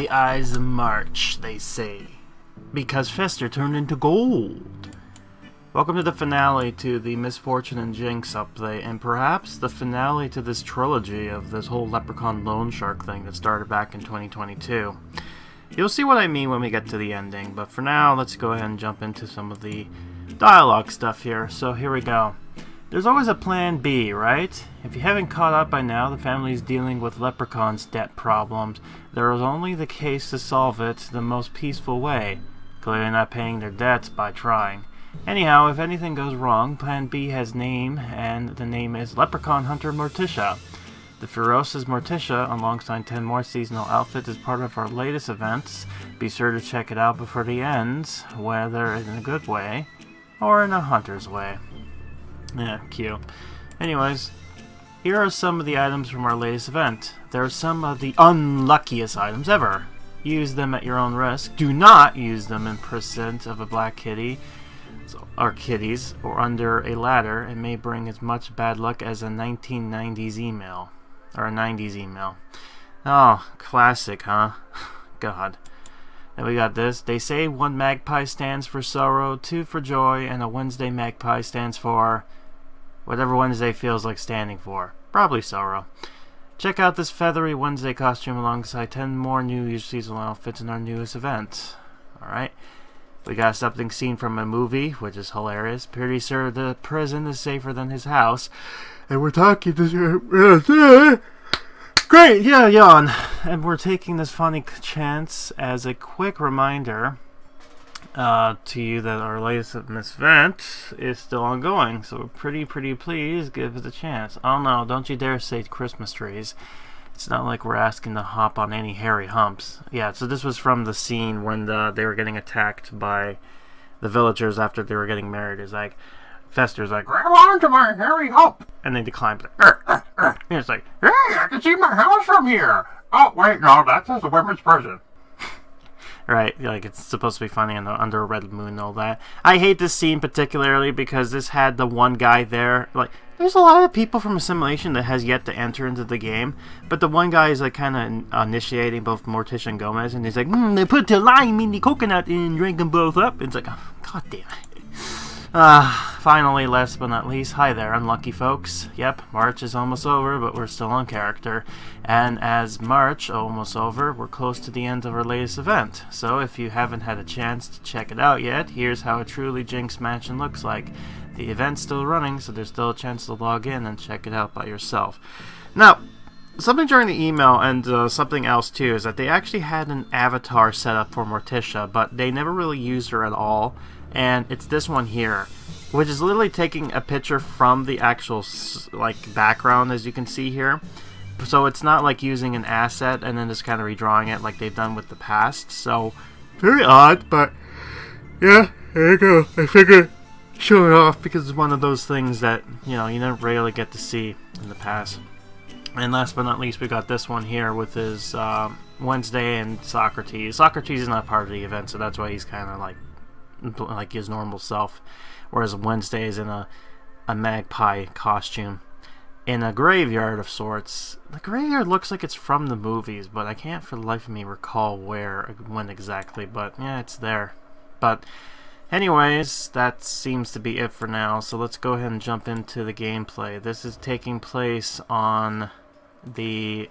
the eyes of March, they say, because Festor turned into gold. Welcome to the finale to the Misfortune Jinx update, and perhaps the finale to this trilogy of this whole Leprechaun loan shark thing that started back in 2022. You'll see what I mean when we get to the ending, but for now, let's go ahead and jump into some of the dialogue stuff here. So here we go. There's always a plan B, right? If you haven't caught up by now, the family's dealing with Leprechaun's debt problems. There is only the case to solve it the most peaceful way. Clearly not paying their debts by trying. Anyhow, if anything goes wrong, Plan B has name, and the name is Leprechaun Hunter Morticia. The ferocious Morticia, alongside 10 more seasonal outfits, is part of our latest events. Be sure to check it out before the ends, whether in a good way or in a hunter's way. Yeah, cute. Anyways, here are some of the items from our latest event. There are some of the unluckiest items ever. Use them at your own risk. Do not use them in pursuit of a black kitty, or kitties, or under a ladder. It may bring as much bad luck as a 1990s email. Or a 90s email. Oh, classic, huh? God. Then we got this. They say one magpie stands for sorrow, two for joy, and a Wednesday magpie stands for whatever Wednesday feels like standing for. Probably sorrow. Check out this feathery Wednesday costume alongside 10 more new seasonal outfits in our newest event. Alright. We got something seen from a movie, which is hilarious. Pretty sure the prison is safer than his house. And we're talking to... Great, yeah, yawn. And we're taking this funny chance as a quick reminder to you that our latest event is still ongoing. So we're pretty pleased. Give it a chance. Oh no, don't you dare say Christmas trees. It's not like we're asking to hop on any hairy humps. Yeah, so this was from the scene when they were getting attacked by the villagers after they were getting married. It's like, Festor's like, grab onto my hairy hump! And then they climbed like, And it's like, hey, I can see my house from here! Oh, wait, no, that's just a women's prison. Right, like it's supposed to be funny under a red moon and all that. I hate this scene particularly because this had the one guy there, like, there's a lot of people from Assimilation that has yet to enter into the game, but the one guy is like kind of initiating both Morticia and Gomez, and he's like, they put the lime in the coconut and drank them both up. It's like, oh, god damn it. Finally, last but not least, hi there, unlucky folks. Yep, March is almost over, but we're still on character. And as March almost over, we're close to the end of our latest event. So if you haven't had a chance to check it out yet, here's how a truly Jinx mansion looks like. The event's still running, so there's still a chance to log in and check it out by yourself. Now, something during the email and something else too is that they actually had an avatar set up for Morticia, but they never really used her at all. And it's this one here, which is literally taking a picture from the actual like background, as you can see here. So it's not like using an asset and then just kind of redrawing it like they've done with the past. So very odd, but yeah, there you go. I figured show it off because it's one of those things that, you know, you never really get to see in the past. And last but not least, we got this one here with his Wednesday and Socrates. Socrates is not part of the event, so that's why he's kind of like his normal self, whereas Wednesday is in a magpie costume in a graveyard of sorts. The graveyard looks like it's from the movies, but I can't for the life of me recall when exactly, but yeah, it's there. But anyways, that seems to be it for now, so let's go ahead and jump into the gameplay. This is taking place on the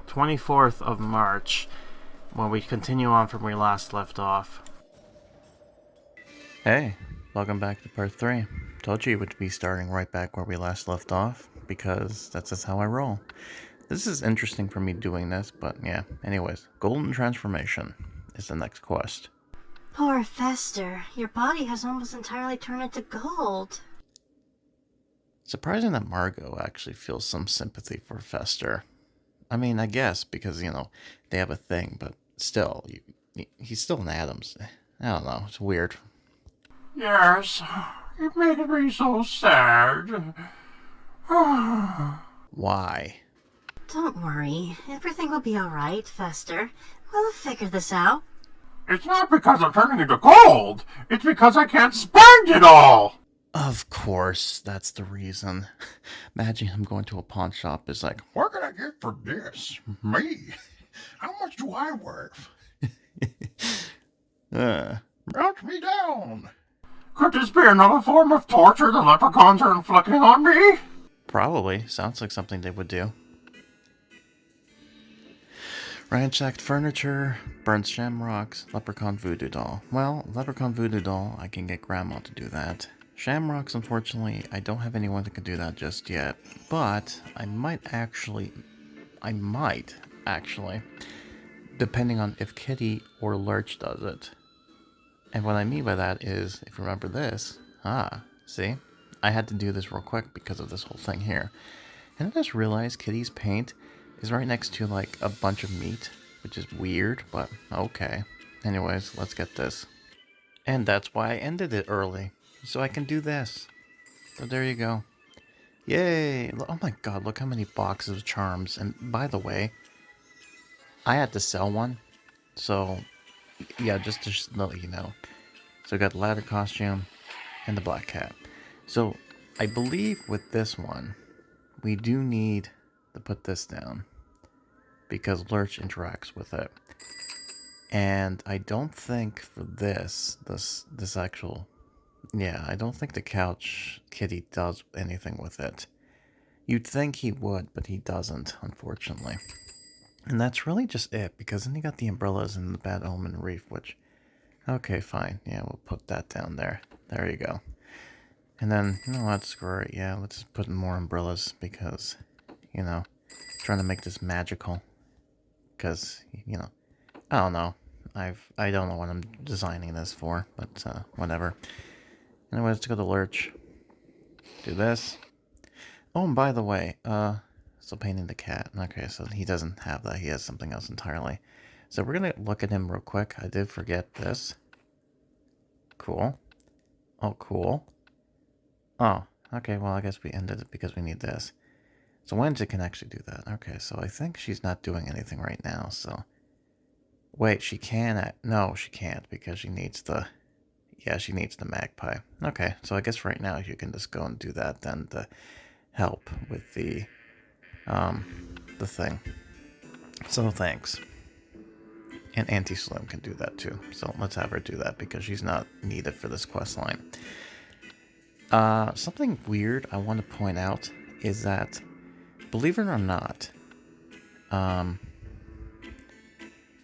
24th of March, when we continue on from where we last left off. Hey, welcome back to part 3. Told you it would be starting right back where we last left off, because that's just how I roll. This is interesting for me doing this, but yeah. Anyways, Golden Transformation is the next quest. Poor Festor, your body has almost entirely turned into gold. Surprising that Margot actually feels some sympathy for Festor. I mean, I guess, because, you know, they have a thing, but still, he's still an Addams. I don't know, it's weird. Yes, it made me so sad. Why? Don't worry, everything will be alright, Festor. We'll figure this out. It's not because I'm turning into gold. It's because I can't spend it all. Of course, that's the reason. Imagine him going to a pawn shop is like, What can I get for this? Me? How much much do I worth? uh, Melt me down. Could this be another form of torture the leprechauns are inflicting on me? Probably. Sounds like something they would do. Ransacked furniture, burnt shamrocks, leprechaun voodoo doll. Well, leprechaun voodoo doll, I can get Grandma to do that. Shamrocks, unfortunately, I don't have anyone that can do that just yet. But I might actually, depending on if Kitty or Lurch does it. And what I mean by that is, if you remember this, see? I had to do this real quick because of this whole thing here. And I just realized Kitty's paint is right next to, like, a bunch of meat, which is weird, but okay. Anyways, let's get this. And that's why I ended it early, so I can do this. So there you go. Yay! Oh my god, look how many boxes of charms. And by the way, I had to sell one, so yeah, just to let you know. So I got the ladder costume and the black cat. So I believe with this one, we do need to put this down because Lurch interacts with it. And I don't think for this actual, yeah, I don't think the couch kitty does anything with it. You'd think he would, but he doesn't, unfortunately. And that's really just it, because then you got the umbrellas and the Bad Omen Reef, which, okay, fine. Yeah, we'll put that down there. There you go. And then, you know what, screw it. Yeah, let's just put in more umbrellas, because, you know, trying to make this magical. Because, you know, I don't know. I don't know what I'm designing this for, but whatever. Anyway, let's go to Lurch. Do this. Oh, and by the way, still painting the cat. Okay, so he doesn't have that. He has something else entirely. So we're going to look at him real quick. I did forget this. Cool. Oh, cool. Oh, okay, well, I guess we ended it because we need this. So Wednesday can actually do that. Okay, so I think she's not doing anything right now, so... Wait, she can... No, she can't, because she needs the... Yeah, she needs the magpie. Okay, so I guess right now you can just go and do that then to help with the thing. So thanks. And Auntie Slim can do that too. So let's have her do that because she's not needed for this quest line. Something weird I want to point out is that, believe it or not,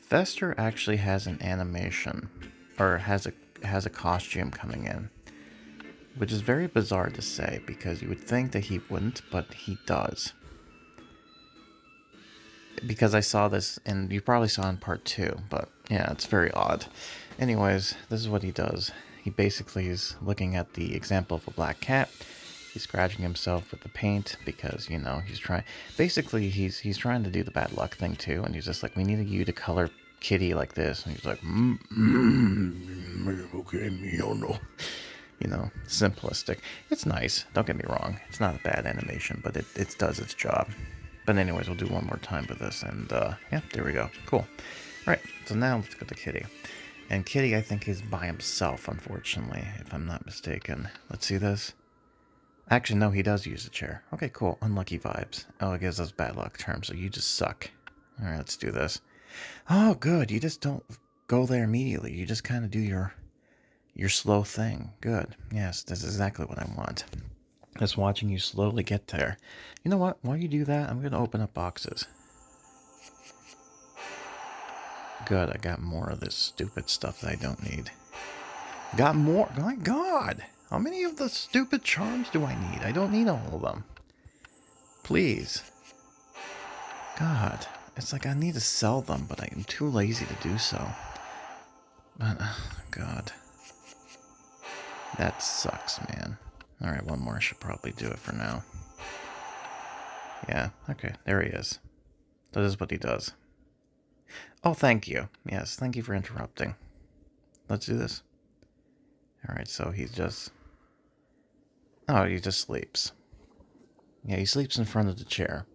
Festor actually has an animation, or has a costume coming in, which is very bizarre to say because you would think that he wouldn't, but he does. Because I saw this, and you probably saw in part 2, but yeah, it's very odd. Anyways, this is what he does. He basically is looking at the example of a black cat. He's scratching himself with the paint because, you know, he's trying... Basically, he's trying to do the bad luck thing too, and he's just like, we need you to color Kitty like this. And he's like, okay, no. You know, simplistic. It's nice, don't get me wrong. It's not a bad animation, but it does its job. But anyways, we'll do one more time with this, and yeah, there we go. Cool. Alright, so now let's go to Kitty. And Kitty, I think, is by himself, unfortunately, if I'm not mistaken. Let's see this. Actually, no, he does use a chair. Okay, cool. Unlucky vibes. Oh, it gives us bad luck terms, so you just suck. Alright, let's do this. Oh, good. You just don't go there immediately. You just kind of do your slow thing. Good. Yes, that's exactly what I want. Just watching you slowly get there. You know what? While you do that, I'm going to open up boxes. Good, I got more of this stupid stuff that I don't need. Got more? My God! How many of the stupid charms do I need? I don't need all of them. Please. God, it's like I need to sell them, but I am too lazy to do so. But, God. That sucks, man. Alright, one more should probably do it for now. Yeah, okay, there he is. That is what he does. Oh, thank you. Yes, thank you for interrupting. Let's do this. Alright, so he's just... Oh, he just sleeps. Yeah, he sleeps in front of the chair.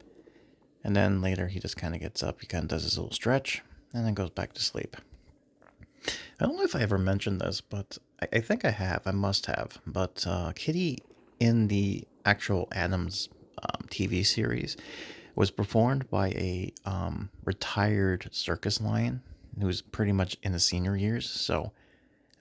And then later he just kind of gets up, he kind of does his little stretch, and then goes back to sleep. I don't know if I ever mentioned this, but I think I have. I must have. But Kitty in the actual Addams TV series was performed by a retired circus lion who's pretty much in his senior years. So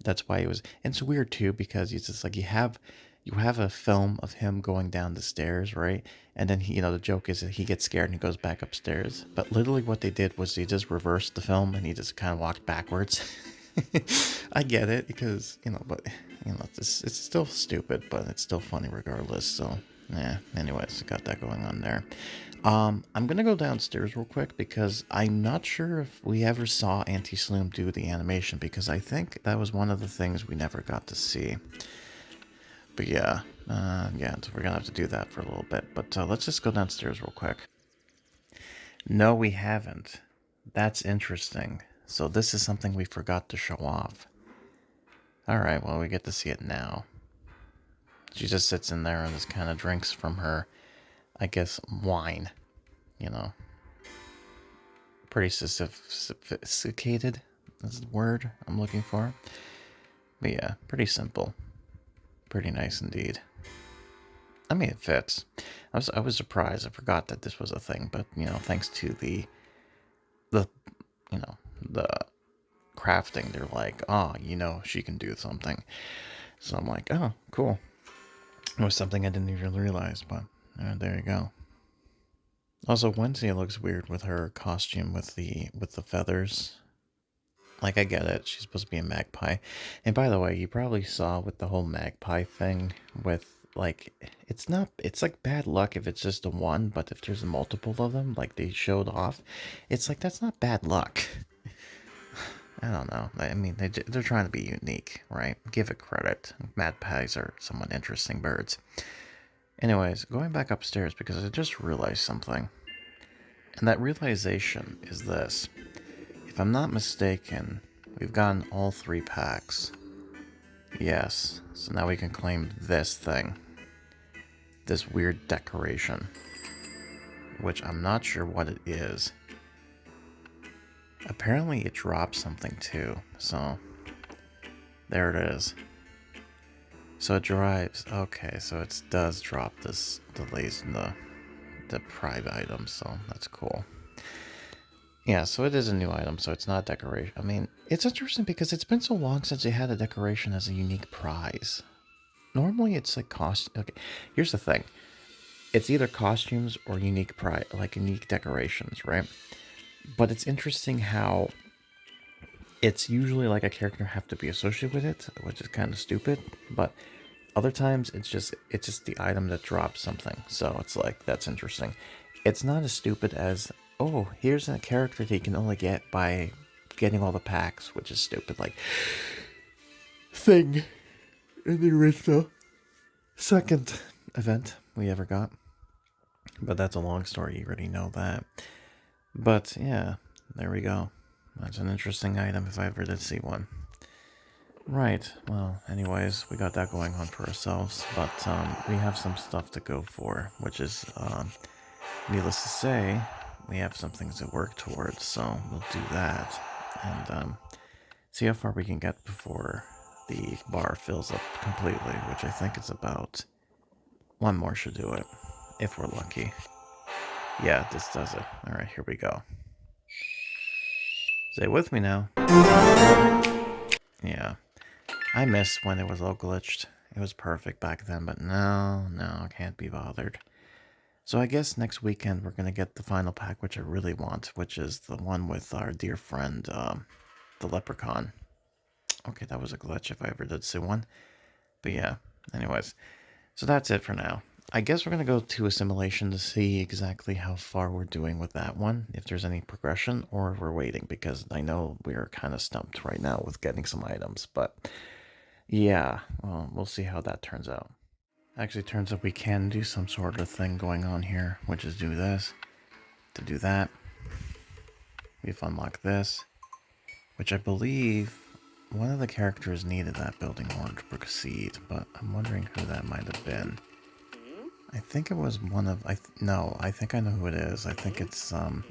that's why it was. And it's weird too because it's just like you have a film of him going down the stairs, right? And then the joke is that he gets scared and he goes back upstairs. But literally what they did was they just reversed the film and he just kind of walked backwards. I get it because but it's still stupid, but it's still funny regardless. So yeah. Anyways, got that going on there. I'm gonna go downstairs real quick because I'm not sure if we ever saw Auntie Sloom do the animation because I think that was one of the things we never got to see. But yeah, so we're gonna have to do that for a little bit. But let's just go downstairs real quick. No, we haven't. That's interesting. So this is something we forgot to show off. Alright, well, we get to see it now. She just sits in there and just kind of drinks from her, I guess, wine. Pretty sophisticated is the word I'm looking for. But yeah, pretty simple. Pretty nice indeed. I mean, it fits. I was surprised. I forgot that this was a thing, but thanks to the crafting, they're like, oh, she can do something. So I'm like, oh, cool. It was something I didn't even realize, but there you go. Also, Wednesday looks weird with her costume with the feathers. Like, I get it. She's supposed to be a magpie. And by the way, you probably saw with the whole magpie thing with, like, it's like bad luck if it's just a one, but if there's multiple of them, like they showed off, it's like, that's not bad luck. I don't know. I mean, they're trying to be unique, right? Give it credit. Magpies are somewhat interesting birds. Anyways, going back upstairs because I just realized something. And that realization is this. If I'm not mistaken, we've gotten all 3 packs. Yes, so now we can claim this thing. This weird decoration. Which I'm not sure what it is. Apparently it drops something too, so there it is. So it drives. Okay, so it does drop delays in the private items, so that's cool. Yeah, so it is a new item, so it's not a decoration. I mean, it's interesting because it's been so long since they had a decoration as a unique prize. Normally it's like Okay, here's the thing. It's either costumes or unique prize, like unique decorations, right? But it's interesting how it's usually like a character have to be associated with it, which is kind of stupid. But other times it's just the item that drops something. So it's like, that's interesting. It's not as stupid as, oh, here's a character that you can only get by getting all the packs, which is stupid. Like, thing in the original second event we ever got. But that's a long story, you already know that. But yeah, there we go. That's an interesting item if I ever did see one. Right, well, anyways, we got that going on for ourselves, but we have some stuff to go for, which is, needless to say, we have some things to work towards, so we'll do that, and see how far we can get before the bar fills up completely, which I think is about one more should do it, if we're lucky. Yeah, this does it. Alright, here we go. Stay with me now. Yeah. I miss when it was all glitched. It was perfect back then, but no, I can't be bothered. So I guess next weekend we're going to get the final pack, which I really want, which is the one with our dear friend, the leprechaun. Okay, that was a glitch if I ever did see one. But yeah, anyways. So that's it for now. I guess we're going to go to Assimilation to see exactly how far we're doing with that one, if there's any progression, or if we're waiting, because I know we're kind of stumped right now with getting some items, but yeah, well, we'll see how that turns out. Actually, it turns out we can do some sort of thing going on here, which is do this, to do that. We've unlocked this, which I believe one of the characters needed that building in order to proceed, but I'm wondering who that might have been. I think it was one of, no, I think I know who it is. I think it's, I'm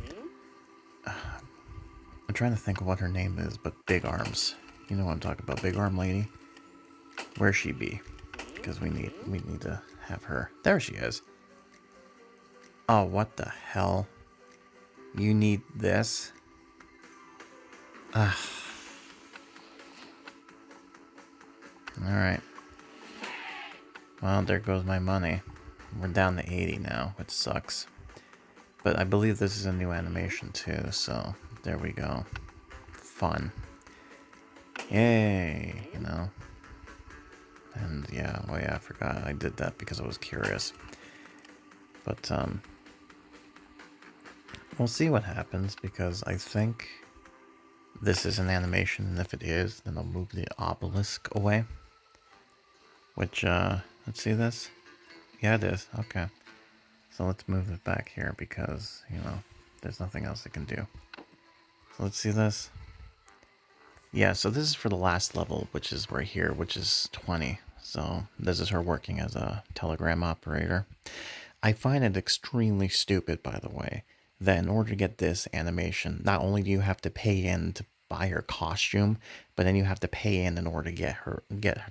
trying to think of what her name is, but Big Arms. You know what I'm talking about, Big Arm Lady? Where she be? Because we need to have her. There she is. Oh, what the hell? You need this? Ugh. Alright. Well, there goes my money. We're down to 80 now, which sucks. But I believe this is a new animation too, so there we go. Fun. Yay, you know. And yeah, oh yeah, I forgot I did that because I was curious. But we'll see what happens, because I think this is an animation, and if it is, then I'll move the obelisk away. Which, let's see this? Yeah, it is. Okay. So let's move it back here because, you know, there's nothing else it can do. So let's see this. Yeah, so this is for the last level, which is right here, which is 20. So this is her working as a telegram operator. I find it extremely stupid, by the way, that in order to get this animation, not only do you have to pay in to buy her costume, but then you have to pay in order to get her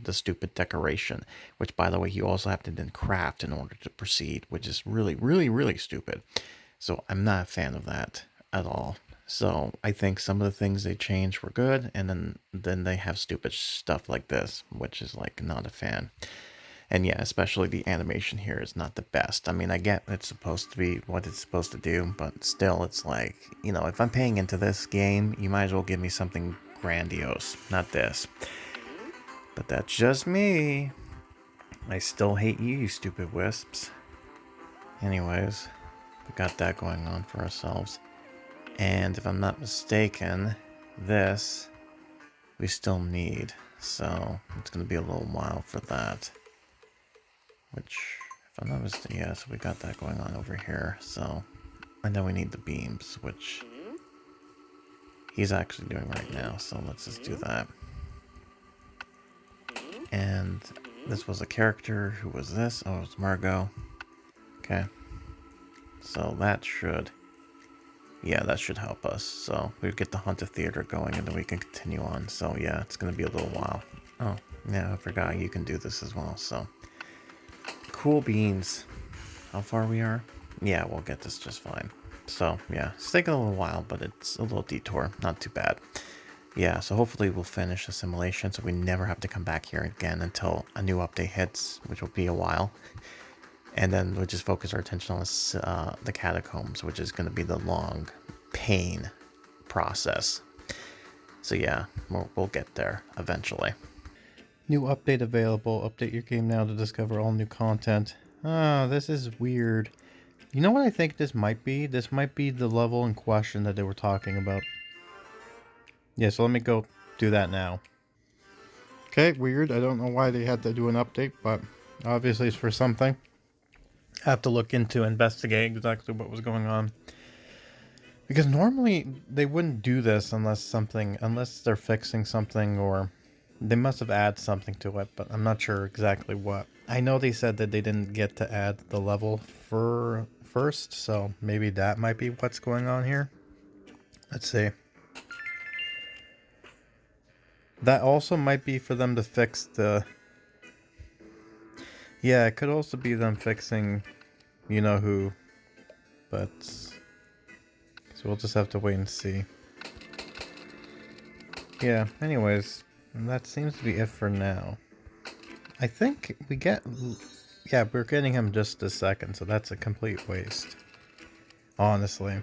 the stupid decoration, which, by the way, you also have to then craft in order to proceed, which is really, really, really stupid. So I'm not a fan of that at all. So I think some of the things they changed were good, and then they have stupid stuff like this, which is like not a fan. And yeah, especially the animation here is not the best. I mean, I get it's supposed to be what it's supposed to do, but still, it's like, you know, if I'm paying into this game, you might as well give me something grandiose, not this. But that's just me. I still hate you, you stupid wisps. Anyways, we got that going on for ourselves. And if I'm not mistaken, this we still need. So it's going to be a little while for that. Which, if I'm not mistaken, yeah, so we got that going on over here. So, and then we need the beams, which he's actually doing right now. So let's just do that. And this was a character. Who was this? Oh, it was Margot. Okay. So that should, yeah, that should help us. So we get the Haunted Theater going, and then we can continue on. So yeah, it's going to be a little while. Oh, yeah, I forgot you can do this as well. So cool beans. How far we are? Yeah, we'll get this just fine. So yeah, it's taking a little while, but it's a little detour. Not too bad. Yeah, so hopefully we'll finish the simulation so we never have to come back here again until a new update hits, which will be a while. And then we'll just focus our attention on the catacombs, which is going to be the long pain process. So yeah, we'll get there eventually. New update available. Update your game now to discover all new content. Ah, this is weird. You know what I think this might be? This might be the level in question that they were talking about. Yeah, so let me go do that now. Okay, weird. I don't know why they had to do an update, but obviously it's for something. I have to look into, investigate exactly what was going on. Because normally they wouldn't do this unless they're fixing something, or they must have added something to it, but I'm not sure exactly what. I know they said that they didn't get to add the level for first, so maybe that might be what's going on here. Let's see. That also might be for them to fix the... Yeah, it could also be them fixing you know who, but... So we'll just have to wait and see. Yeah, anyways, that seems to be it for now. I think we get... Yeah, we're getting him just a second, so that's a complete waste. Honestly.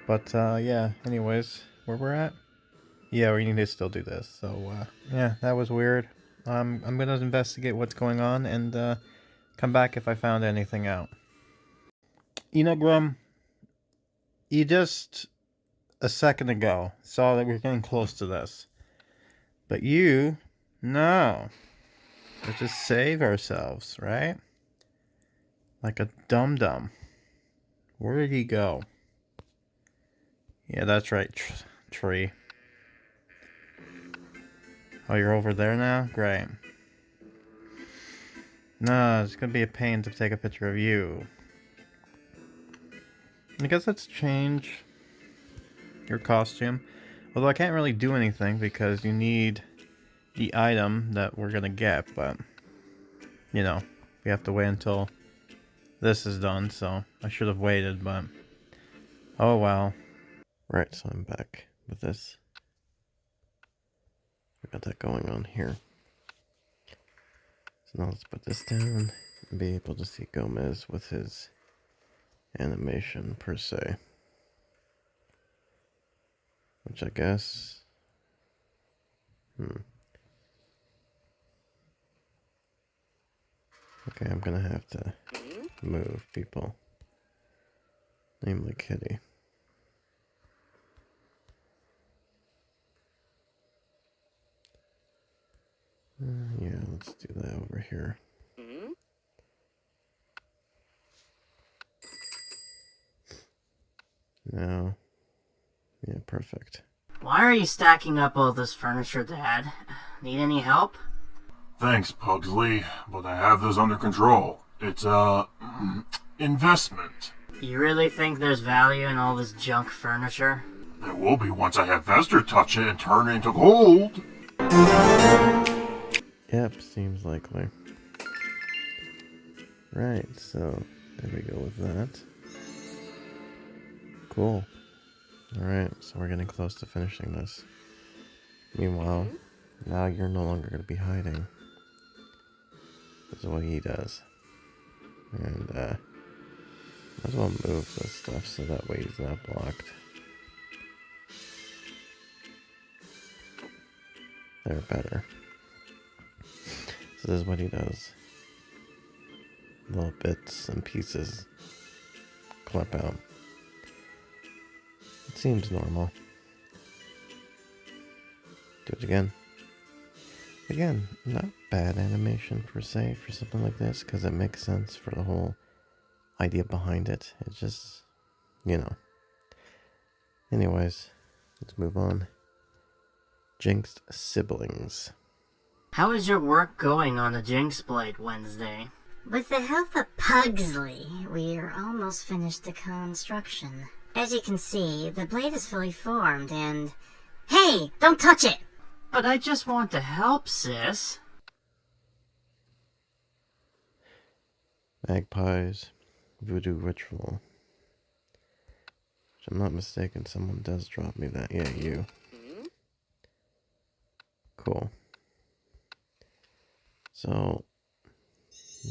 But, yeah, anyways, where we're at? Yeah, we need to still do this, so, yeah, that was weird. I'm gonna investigate what's going on, and, come back if I found anything out. You know, Grum, you just, a second ago, saw that we were getting close to this. But you, no. Let's just save ourselves, right? Like a dum-dum. Where did he go? Yeah, that's right, tree. Oh, you're over there now? Great. No, it's gonna be a pain to take a picture of you. I guess let's change your costume. Although I can't really do anything because you need the item that we're gonna get, but you know, we have to wait until this is done, so I should have waited, but oh well. Right, so I'm back with this. We got that going on here. So now let's put this down and be able to see Gomez with his animation per se. Which I guess... Okay, I'm gonna have to move people. Namely Kitty. Yeah, let's do that over here. Now, yeah, perfect. Why are you stacking up all this furniture, Dad? Need any help? Thanks, Pugsley, but I have this under control. It's a investment. You really think there's value in all this junk furniture? There will be once I have Festor touch it and turn it into gold. Yep, seems likely. Right, so there we go with that. Cool. Alright, so we're getting close to finishing this. Meanwhile, now you're no longer going to be hiding. This is what he does. And, might as well move this stuff so that way he's not blocked. They're better. So this is what he does. Little bits and pieces clip out. It seems normal. Do it again. Again, not bad animation per se for something like this, because it makes sense for the whole idea behind it. It's just, you know. Anyways, let's move on. Jinx siblings. How is your work going on the Jinx Blade Wednesday? With the help of Pugsley, we are almost finished the construction. As you can see, the blade is fully formed and... Hey! Don't touch it! But I just want to help, sis. Magpie's voodoo ritual. If I'm not mistaken, someone does drop me that. Yeah, you. Cool. So,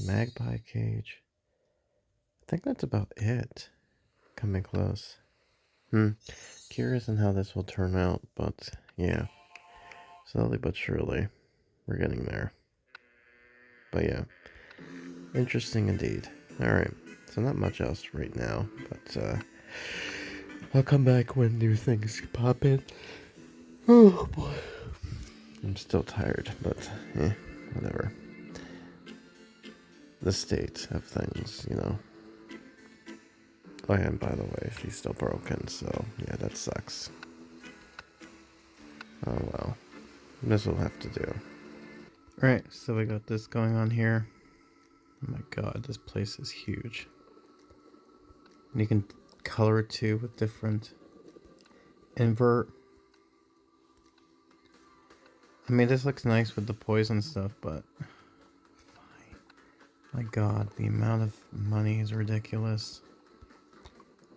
magpie cage. I think that's about it. Coming close. Curious on how this will turn out, but yeah. Slowly but surely, we're getting there. But yeah, interesting indeed. Alright, so not much else right now, but I'll come back when new things pop in. Oh boy. I'm still tired, but whatever. The state of things, you know. Oh, and by the way, she's still broken, so yeah, that sucks. Oh well. This will have to do. Right, so we got this going on here. Oh my god, this place is huge. And you can color it too with different invert. I mean, this looks nice with the poison stuff, but my god, the amount of money is ridiculous.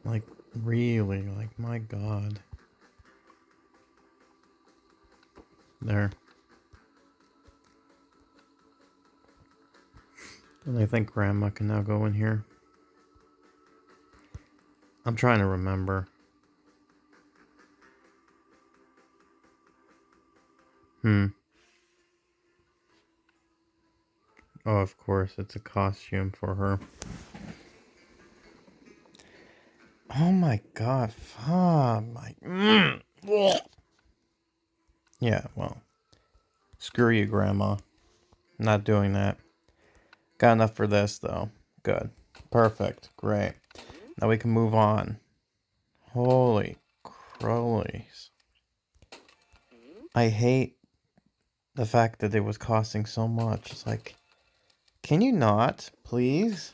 Like, really, like, my god. There. And I think Grandma can now go in here. I'm trying to remember. Oh, of course, it's a costume for her. Oh my god. Oh my... Yeah, well. Screw you, Grandma. Not doing that. Got enough for this, though. Good. Perfect. Great. Now we can move on. Holy crolies. I hate the fact that it was costing so much. It's like, can you not, please?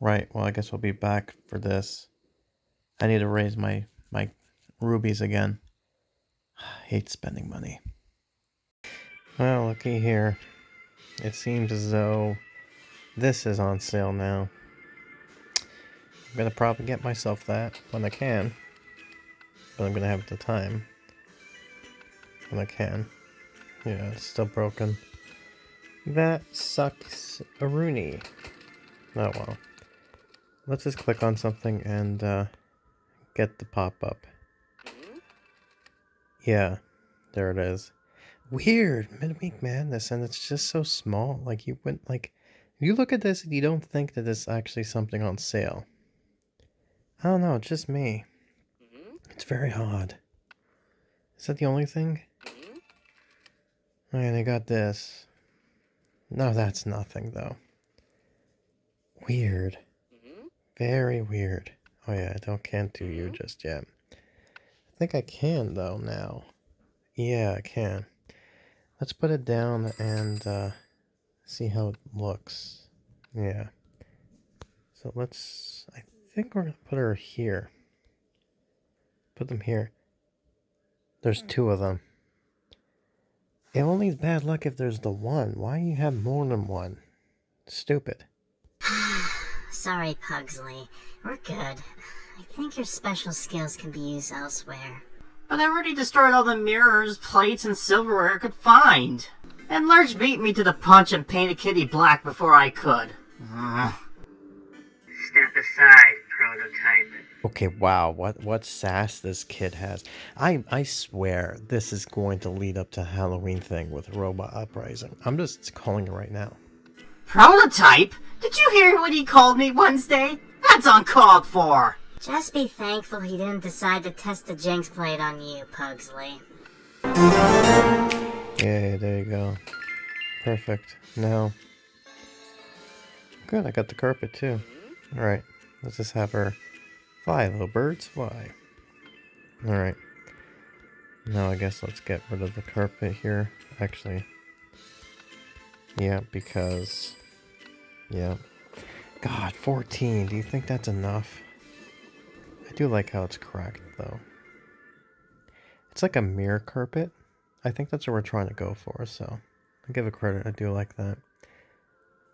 Right, well, I guess we'll be back for this. I need to raise my rubies again. I hate spending money. Well, looky here. It seems as though This is on sale now. I'm gonna probably get myself that when I can. But I'm gonna have the time when I can. Yeah, it's still broken. That sucks a Rooney. Oh well. Let's just click on something and get the pop-up. Yeah, there it is. Weird, Midweek Madness, and it's just so small. Like, you wouldn't, like, you look at this and you don't think that it's actually something on sale. I don't know, it's just me. It's very odd. Is that the only thing? And I got this. No, that's nothing, though. Weird. Very weird. Oh yeah, can't do you just yet. I think I can, though, now. Yeah, I can. Let's put it down and see how it looks. Yeah. So let's... I think we're going to put her here. Put them here. There's two of them. It only is bad luck if there's the one. Why you have more than one? Stupid. Sorry, Pugsley. We're good. I think your special skills can be used elsewhere. But I already destroyed all the mirrors, plates, and silverware I could find. And Lurch beat me to the punch and painted Kitty black before I could. Step aside, prototype. Okay, wow, what sass this kid has. I swear this is going to lead up to a Halloween thing with Robot Uprising. I'm just calling it right now. Prototype? Did you hear what he called me Wednesday? That's uncalled for. Just be thankful he didn't decide to test the Jinx Blade on you, Pugsley. Yeah, there you go. Perfect. Now. Good, I got the carpet too. Alright, let's just have her fly, little birds, fly. Alright. Now I guess let's get rid of the carpet here. Actually. Yeah, because... Yeah. God, 14. Do you think that's enough? I do like how it's cracked, though. It's like a mirror carpet. I think that's what we're trying to go for, so... I give it credit, I do like that.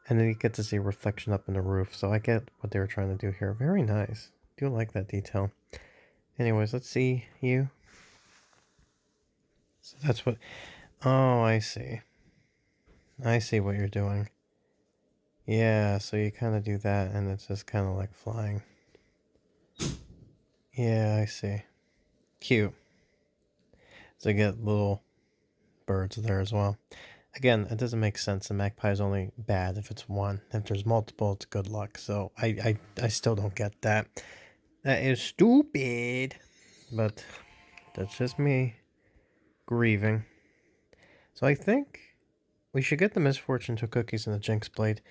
And then you get to see reflection up in the roof, so I get what they were trying to do here. Very nice. Do like that detail. Anyways, let's see you. So that's what... Oh, I see. I see what you're doing. Yeah, so you kind of do that, and it's just kind of like flying. Yeah, I see. Cute. So you get little birds there as well. Again, it doesn't make sense. The magpie is only bad if it's one. If there's multiple, it's good luck. So I still don't get that. That is stupid. But that's just me grieving. So I think we should get the Misfortune 2 cookies and the Jinx Blade.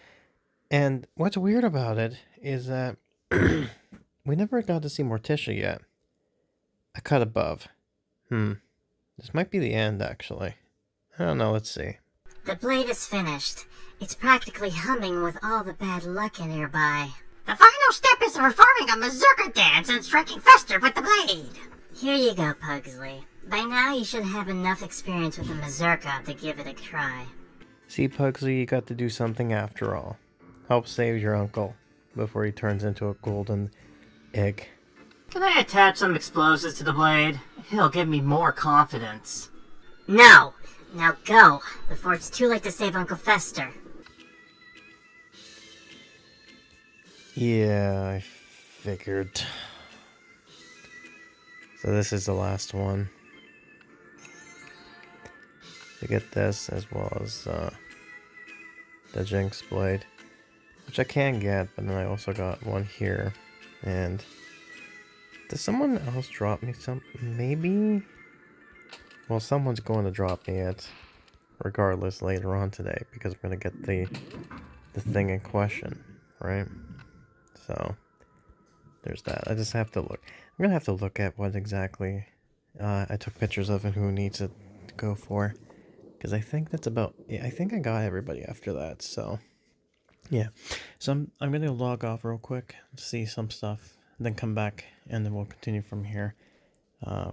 And what's weird about it is that we never got to see Morticia yet. A cut above. This might be the end, actually. I don't know, let's see. The blade is finished. It's practically humming with all the bad luck nearby. The final step is performing a mazurka dance and striking Festor with the blade. Here you go, Pugsley. By now you should have enough experience with the mazurka to give it a try. See, Pugsley, you got to do something after all. Help save your uncle before he turns into a golden egg. Can I attach some explosives to the blade? He'll give me more confidence. No! Now go, before it's too late to save Uncle Festor. Yeah, I figured. So this is the last one. To get this as well as the Jinx Blade, which I can get, but then I also got one here. And does someone else drop me some? Maybe? Well, someone's going to drop me it, regardless, later on today, because we're going to get the thing in question, right? So, there's that. I just have to look. I'm going to have to look at what exactly I took pictures of and who needs it to go for. Because I think that's about... Yeah, I think I got everybody after that, so... Yeah. So I'm going to log off real quick, see some stuff, and then come back, and then we'll continue from here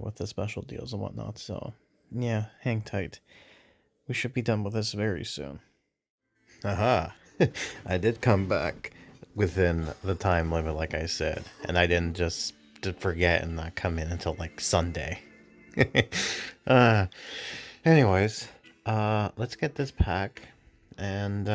with the special deals and whatnot. So, yeah, hang tight. We should be done with this very soon. Aha! I did come back within the time limit, like I said, and I didn't just forget and not come in until like Sunday. uh, anyways, let's get this pack and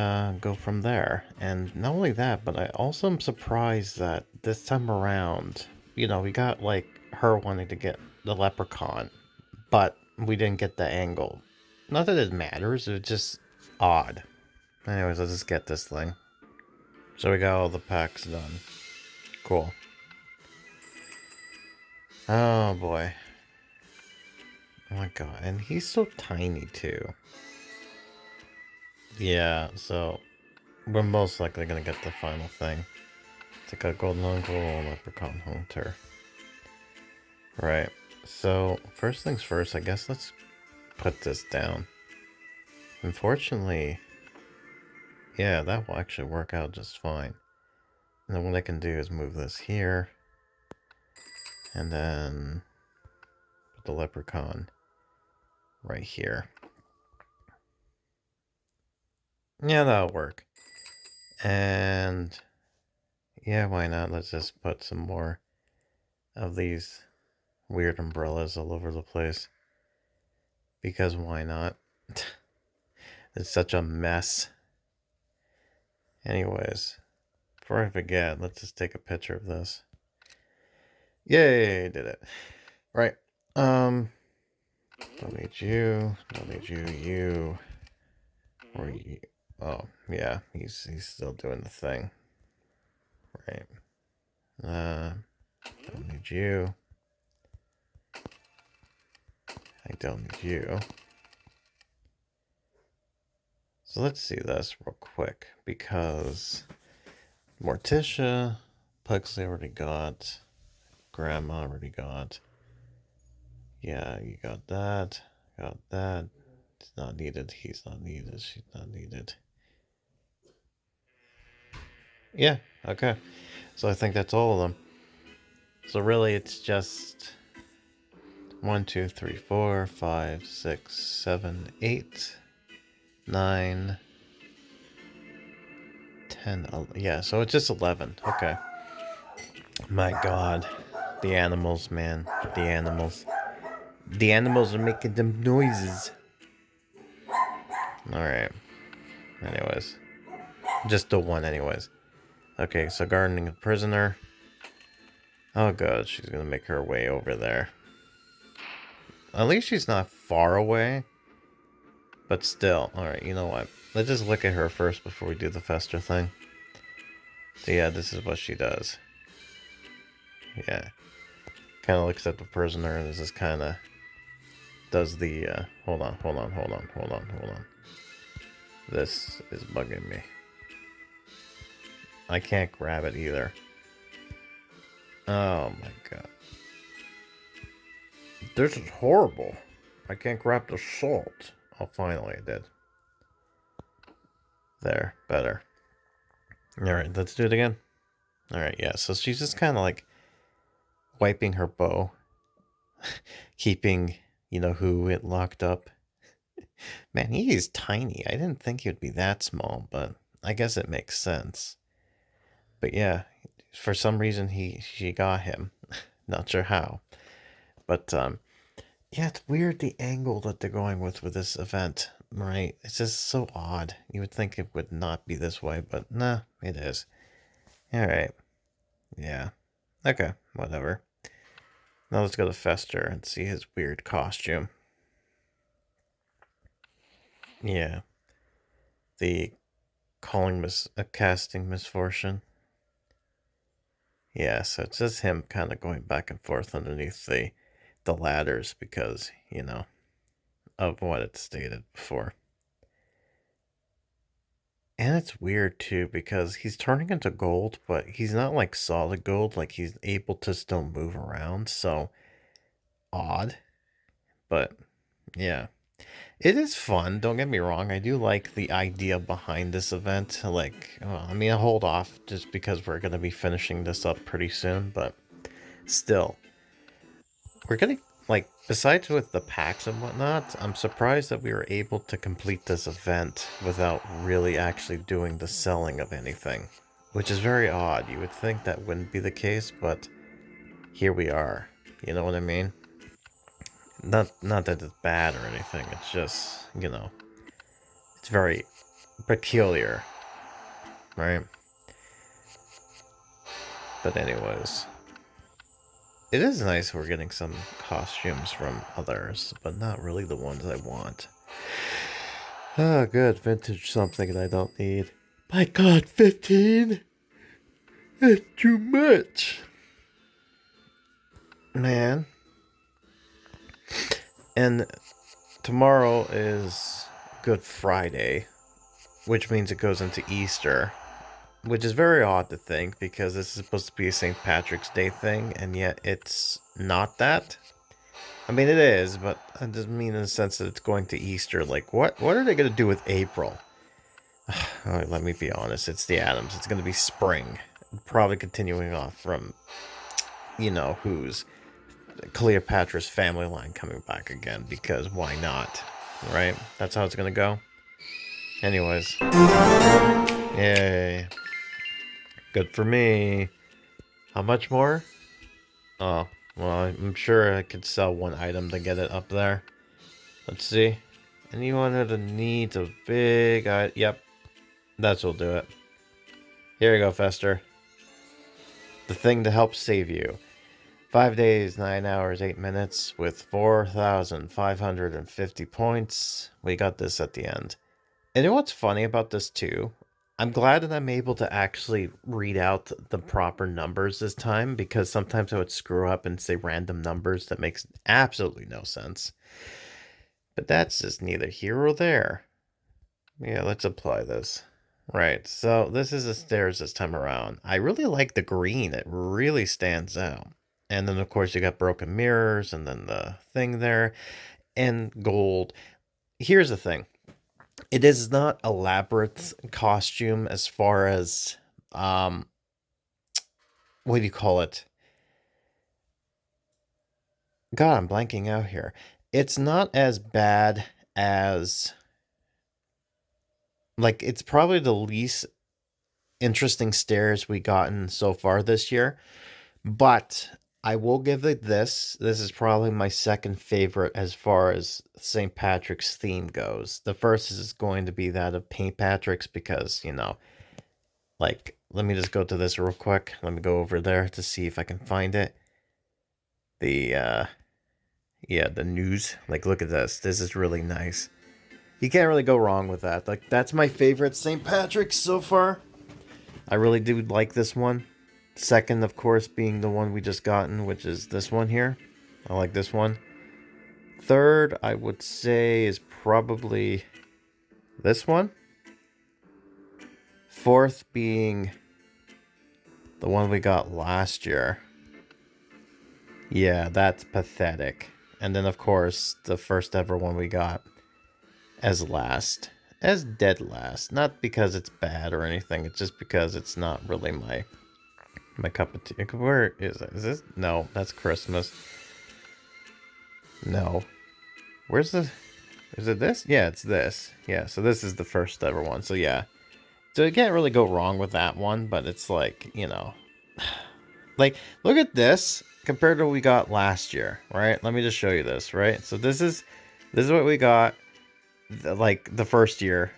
go from there. And not only that, but I also am surprised that this time around, you know, we got like her wanting to get the leprechaun, but we didn't get the angle. Not that it matters, it's just odd. Anyways, let's just get this thing. So we got all the packs done. Cool. Oh boy. Oh my god, and he's so tiny too. Yeah, so we're most likely gonna get the final thing. It's like a golden uncle leprechaun hunter. Right. So first things first, I guess let's put this down. Unfortunately, yeah, that will actually work out just fine. And then what I can do is move this here. And then put the leprechaun right here. Yeah, that'll work. And yeah, why not? Let's just put some more of these weird umbrellas all over the place. Because why not? It's such a mess. Anyways, before I forget, let's just take a picture of this. Yay, did it. Right. Don't need you. Don't need you. You. Or you. Oh, yeah. He's still doing the thing. Right. Don't need you. I don't need you. So let's see this real quick, because Morticia, Pugsley already got, Grandma already got. Yeah, you got that. It's not needed. He's not needed. She's not needed. Yeah, okay. So I think that's all of them. So really it's just 1, 2, 3, 4, 5, 6, 7, 8, 9, 10, 11. Yeah, so it's just 11. Okay. My god. The animals, man. The animals. The animals are making them noises. Alright. Anyways. Just the one anyways. Okay, so gardening a prisoner. Oh god, she's gonna make her way over there. At least she's not far away. But still. Alright, you know what? Let's just look at her first before we do the Festor thing. So yeah, this is what she does. Yeah. Kind of looks at the prisoner and this is kind of... does the... hold on. This is bugging me. I can't grab it either. Oh my god. This is horrible. I can't grab the salt. Oh, finally I did. There, better. Alright, let's do it again. Alright, yeah, so she's just kind of like wiping her bow. Keeping, you know, who it locked up. Man, he is tiny. I didn't think he would be that small, but I guess it makes sense. But yeah, for some reason she got him. Not sure how. But yeah, it's weird the angle that they're going with this event, right? It's just so odd. You would think it would not be this way, but nah, it is. Alright. Yeah. Okay, whatever. Now let's go to Festor and see his weird costume. Yeah. The casting misfortune. Yeah, so it's just him kind of going back and forth underneath the ladders because, you know, of what it stated before. And it's weird too because he's turning into gold, but he's not like solid gold, like he's able to still move around, so odd. But yeah. It is fun, don't get me wrong. I do like the idea behind this event. Like, well, I mean, I'll hold off just because we're going to be finishing this up pretty soon, but still. We're getting like, besides with the packs and whatnot, I'm surprised that we were able to complete this event without really actually doing the selling of anything. Which is very odd. You would think that wouldn't be the case, but here we are. You know what I mean? Not that it's bad or anything, it's just, you know, it's very peculiar, right? But anyways, it is nice we're getting some costumes from others, but not really the ones I want. Ah, good, vintage something that I don't need. My god, 15? That's too much. Man. And tomorrow is Good Friday, which means it goes into Easter, which is very odd to think because this is supposed to be a St. Patrick's Day thing, and yet it's not that. I mean, it is, but I just mean in the sense that it's going to Easter. Like, what are they going to do with April? Oh, let me be honest, it's the Addams. It's going to be spring. Probably continuing off from, you know, who's Cleopatra's family line coming back again, because why not, right? That's how it's gonna go. Anyways, yay, good for me. How much more? Oh, well, I'm sure I could sell one item to get it up there. Let's see. Anyone that needs a big yep, that's will do it. Here you go, Festor. The thing to help save you. 5 days, 9 hours, 8 minutes with 4,550 points. We got this at the end. And you know what's funny about this too? I'm glad that I'm able to actually read out the proper numbers this time, because sometimes I would screw up and say random numbers that makes absolutely no sense. But that's just neither here or there. Yeah, let's apply this. Right, so this is the stairs this time around. I really like the green. It really stands out. And then, of course, you got broken mirrors, and then the thing there, and gold. Here's the thing. It is not elaborate costume as far as, what do you call it? God, I'm blanking out here. It's not as bad as, like, it's probably the least interesting stairs we gotten so far this year. But I will give it this. This is probably my second favorite as far as St. Patrick's theme goes. The first is going to be that of St.Pactrick's because, you know, like, let me just go to this real quick. Let me go over there to see if I can find it. The news. Like, look at this. This is really nice. You can't really go wrong with that. Like, that's my favorite St. Patrick's so far. I really do like this one. Second, of course, being the one we just gotten, which is this one here. I like this one. Third, I would say, is probably this one. Fourth being the one we got last year. Yeah, that's pathetic. And then, of course, the first ever one we got as last. As dead last. Not because it's bad or anything. It's just because it's not really my cup of tea. Where is it? Is this? No, that's Christmas. No. Where's the... Is it this? Yeah, it's this. Yeah, so this is the first ever one. So, yeah. So, you can't really go wrong with that one, but it's like, you know... Like, look at this compared to what we got last year, right? Let me just show you this, right? So, this is what we got, like, the first year.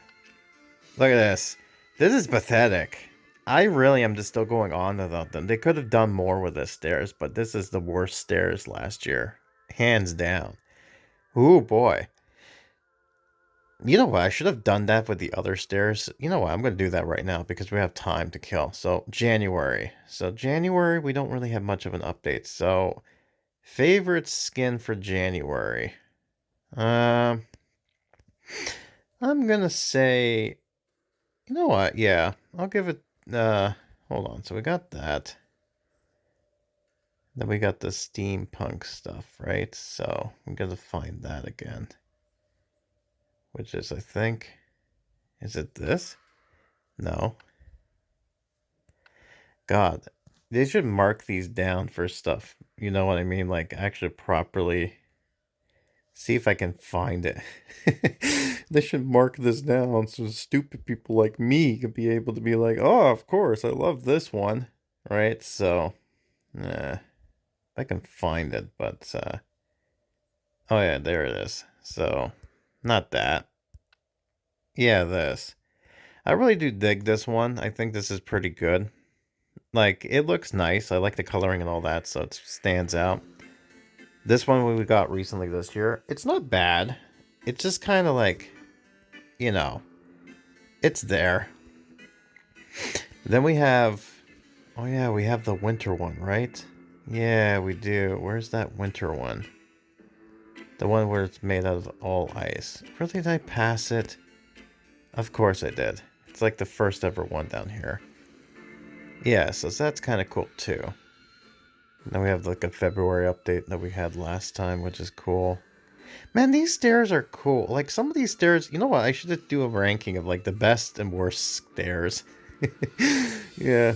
Look at this. This is pathetic. I really am just still going on about them. They could have done more with this stairs, but this is the worst stairs last year. Hands down. Ooh, boy. You know what? I should have done that with the other stairs. You know what? I'm going to do that right now because we have time to kill. So, January. So, January, we don't really have much of an update. So, favorite skin for January. I'm going to say... You know what? Yeah. I'll give it... hold on. So, we got that. Then we got the steampunk stuff, right? So, I'm going to find that again. Which is, I think, is it this? No. God, they should mark these down for stuff. You know what I mean? Like, actually properly See if I can find it. They should mark this down so stupid people like me could be able to be like, oh, of course, I love this one. Right? So, I can find it, but, oh yeah, there it is. So, not that. Yeah, this. I really do dig this one. I think this is pretty good. Like, it looks nice. I like the coloring and all that, so it stands out. This one we got recently this year, it's not bad. It's just kind of like, you know, it's there. Then we have, oh yeah, we have the winter one, right? Yeah, we do. Where's that winter one? The one where it's made out of all ice. Really, did I pass it? Of course I did. It's like the first ever one down here. Yeah, so that's kind of cool too. Then we have like a February update that we had last time, which is cool. Man, these stairs are cool. Like some of these stairs, you know what? I should just do a ranking of like the best and worst stairs. Yeah.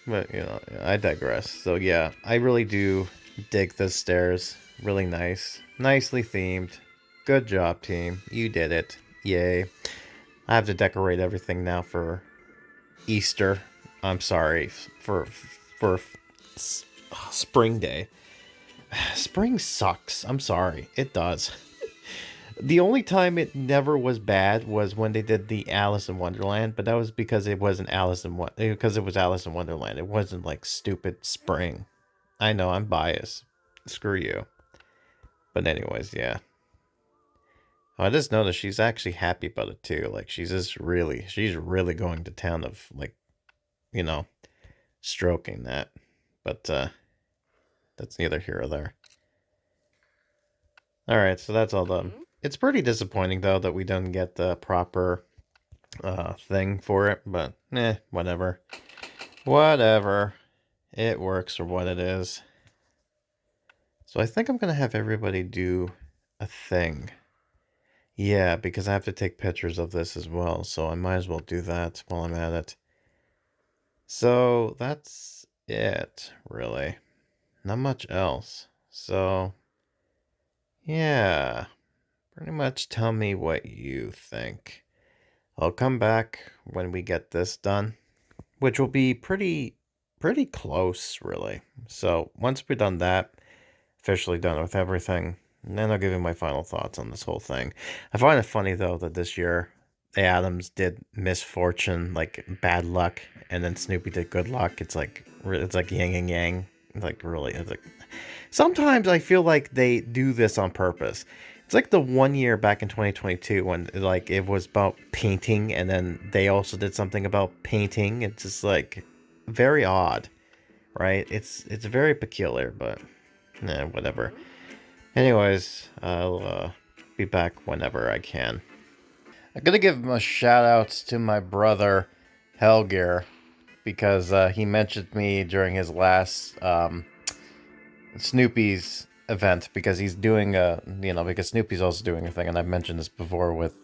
But, you know, I digress. So yeah, I really do dig the stairs. Really nice. Nicely themed. Good job, team. You did it. Yay. I have to decorate everything now for Easter. I'm sorry, for Spring Day. Spring sucks. I'm sorry. It does. The only time it never was bad was when they did the Alice in Wonderland, but that was because it wasn't because it was Alice in Wonderland. It wasn't like stupid spring. I know, I'm biased. Screw you. But anyways, yeah. Oh, I just noticed she's actually happy about it too. Like she's really going to town of like, you know, stroking that. But that's neither here or there. Alright, so that's all done. It's pretty disappointing though that we don't get the proper thing for it, but whatever. Whatever. It works for what it is. So I think I'm gonna have everybody do a thing. Yeah, because I have to take pictures of this as well, so I might as well do that while I'm at it. So that's it, really. Not much else. So, yeah. Pretty much tell me what you think. I'll come back when we get this done, which will be pretty close, really. So once we're done that, officially done with everything, and then I'll give you my final thoughts on this whole thing. I find it funny, though, that this year, the Addams did Misfortune, like, bad luck, and then Snoopy did good luck. It's like yin and yang. Like, really, it's like... Sometimes I feel like they do this on purpose. It's like the one year back in 2022 when, like, it was about painting, and then they also did something about painting. It's just, like, very odd, right? It's very peculiar, but, whatever. Anyways, I'll be back whenever I can. I'm gonna give a shout out to my brother, Helgir, because he mentioned me during his last Snoopy's event, because he's doing because Snoopy's also doing a thing, and I've mentioned this before with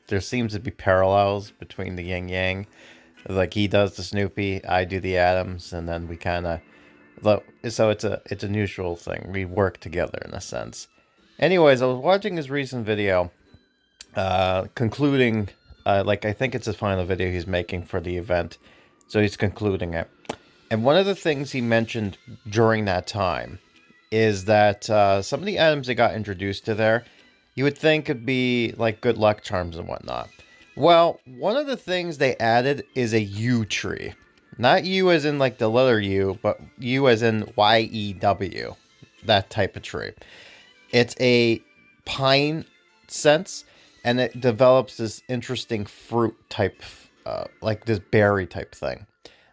there seems to be parallels between the yin yang. Like he does the Snoopy, I do the Addams, and then we kind of... So it's a mutual thing. We work together in a sense. Anyways, I was watching his recent video, concluding, I think it's his final video he's making for the event. So he's concluding it. And one of the things he mentioned during that time is that some of the items that got introduced to there, you would think could be like good luck charms and whatnot. Well, one of the things they added is a yew tree. Not U as in like the letter U, but U as in Y-E-W. That type of tree. It's a pine sense, and it develops this interesting fruit type, like this berry type thing.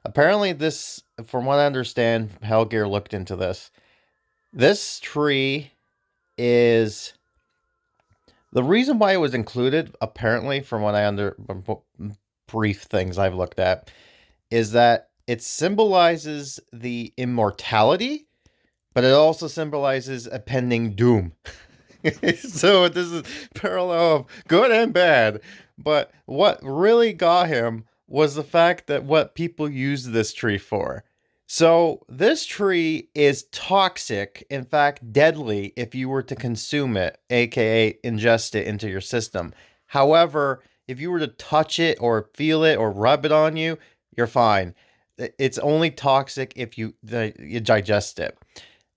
Apparently this, from what I understand, Helgir looked into this. This tree is... The reason why it was included, apparently, from what brief things I've looked at, is that it symbolizes the immortality, but it also symbolizes a pending doom. So this is parallel of good and bad. But what really got him was the fact that what people use this tree for. So this tree is toxic, in fact, deadly if you were to consume it, aka ingest it into your system. However, if you were to touch it or feel it or rub it on you, you're fine. It's only toxic if you digest it.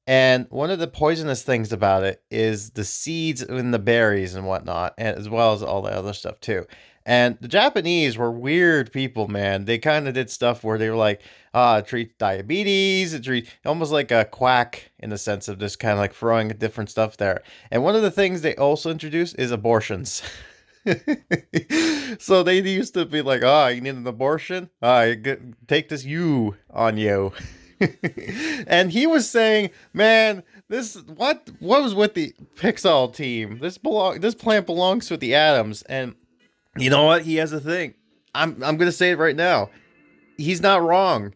And one of the poisonous things about it is the seeds and the berries and whatnot, and as well as all the other stuff too. And the Japanese were weird people, man. They kind of did stuff where they were like, it treats diabetes, it treats almost like a quack in the sense of just kind of like throwing different stuff there. And one of the things they also introduced is abortions. So they used to be like, you need an abortion? Take this U on you. And he was saying, man, what was with the Pixowl team? This plant belongs with the Addams. And you know what? He has a thing. I'm gonna say it right now. He's not wrong.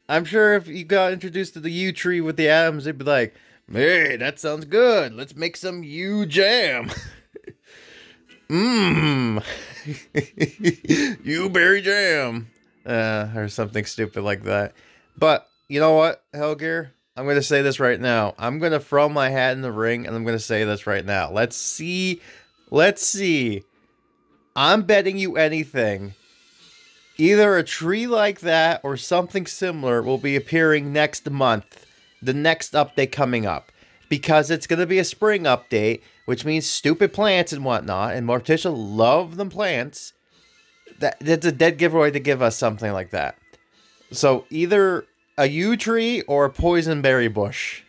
I'm sure if you got introduced to the U tree with the Addams, they'd be like, hey, that sounds good. Let's make some U jam. U berry jam. Or something stupid like that. But you know what, Hellgear? I'm going to say this right now. I'm going to throw my hat in the ring, and I'm going to say this right now. Let's see. I'm betting you anything. Either a tree like that or something similar will be appearing next month. The next update coming up. Because it's going to be a spring update, which means stupid plants and whatnot, and Morticia love them plants. That's a dead giveaway to give us something like that. So either a yew tree or a poison berry bush.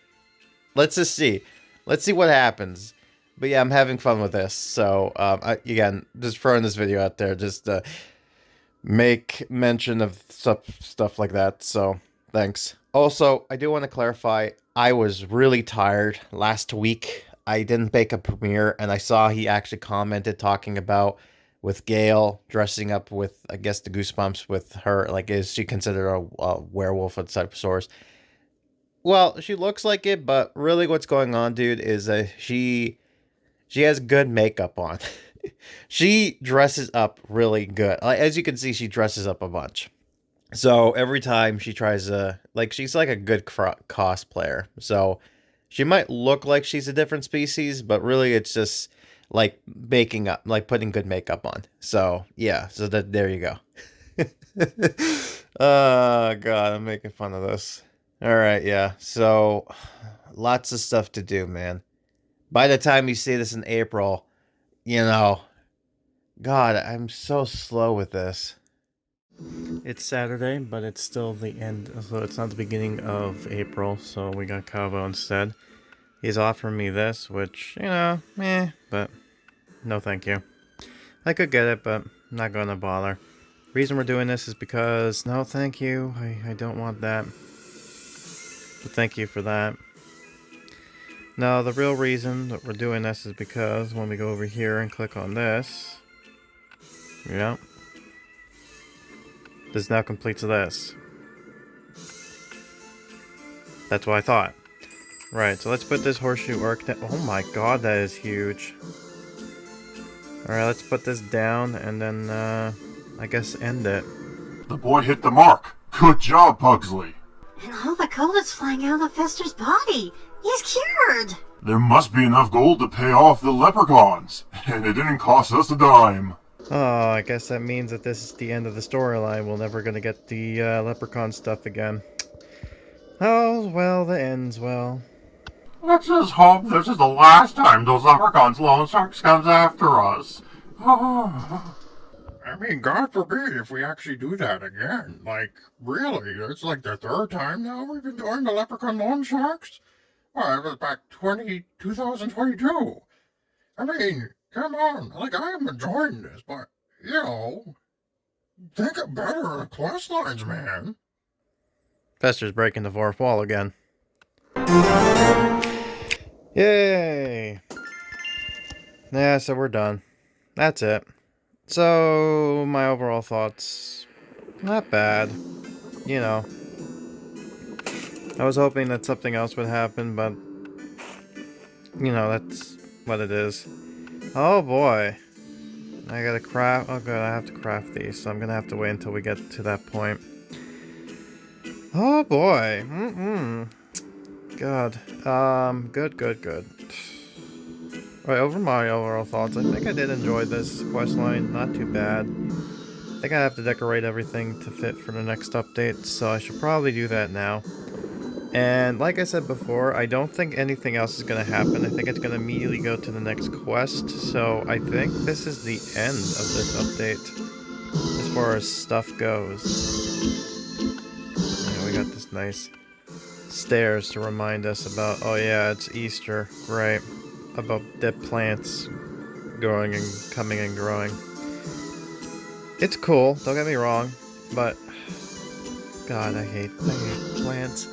Let's just see. Let's see what happens. But yeah, I'm having fun with this. So again, just throwing this video out there, just make mention of stuff like that. So thanks. Also, I do want to clarify, I was really tired last week. I didn't make a premiere, and I saw he actually commented talking about with Gail dressing up with, I guess, the goosebumps with her. Like, is she considered a werewolf of type of source? Well, she looks like it, but really what's going on, dude, is she has good makeup on. She dresses up really good. As you can see, she dresses up a bunch. So every time she tries to, like, she's like a good cosplayer. So she might look like she's a different species, but really it's just like making up, like putting good makeup on. So yeah, so there you go. Oh god, I'm making fun of this. All right, yeah. So lots of stuff to do, man. By the time you see this in April, you know, god, I'm so slow with this. It's Saturday, but it's still the end, so it's not the beginning of April, so we got Cabo instead. He's offering me this, which, you know, but no thank you. I could get it, but I'm not gonna bother. Reason we're doing this is because, no thank you, I don't want that. But thank you for that. No, the real reason that we're doing this is because when we go over here and click on this, yeah, this now completes this. That's what I thought. Right, so let's put this horseshoe arc down. Oh my god, that is huge. Alright, let's put this down and then, I guess end it. The boy hit the mark. Good job, Pugsley. And all the gold is flying out of Festor's body. He's cured. There must be enough gold to pay off the leprechauns, and it didn't cost us a dime. Oh, I guess that means that this is the end of the storyline. We're never gonna get the leprechaun stuff again. Oh, well, the end's well. Let's just hope this is the last time those leprechauns loan sharks comes after us. I mean, God forbid if we actually do that again. Like, really, it's like the third time now we've been doing the leprechaun loan sharks? Well, it was back 2022. I mean, come on, like, I am enjoying this, but, you know, think of better quest lines, man. Festor's breaking the fourth wall again. Yay! Yeah, so we're done. That's it. So, my overall thoughts, not bad. You know. I was hoping that something else would happen, but, you know, that's what it is. Oh boy. I gotta craft, oh good, I have to craft these, so I'm gonna have to wait until we get to that point. Oh boy. God. Good. Alright, over my overall thoughts, I think I did enjoy this questline. Not too bad. I think I have to decorate everything to fit for the next update, so I should probably do that now. And like I said before, I don't think anything else is going to happen. I think it's going to immediately go to the next quest, so I think this is the end of this update as far as stuff goes. Yeah, we got this nice stairs to remind us about, oh yeah, it's Easter, right, about dead plants growing and coming and growing. It's cool, don't get me wrong, but God, I hate plants.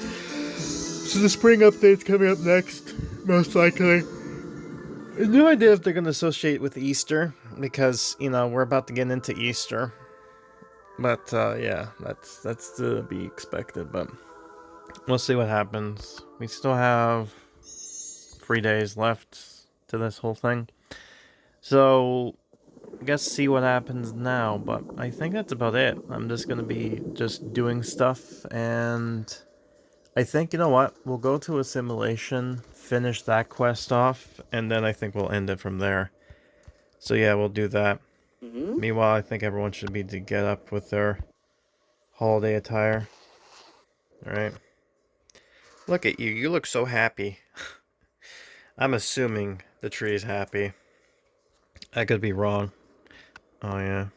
So the spring update's coming up next, most likely. I have no idea if they're going to associate with Easter, because, you know, we're about to get into Easter. But, yeah, that's to be expected, but we'll see what happens. We still have 3 days left to this whole thing. So, I guess see what happens now, but I think that's about it. I'm just going to be just doing stuff, and I think, you know what, we'll go to assimilation, finish that quest off, and then I think we'll end it from there. So yeah, we'll do that. Meanwhile, I think everyone should be to get up with their holiday attire. Alright. Look at you, you look so happy. I'm assuming the tree is happy. I could be wrong. Oh yeah,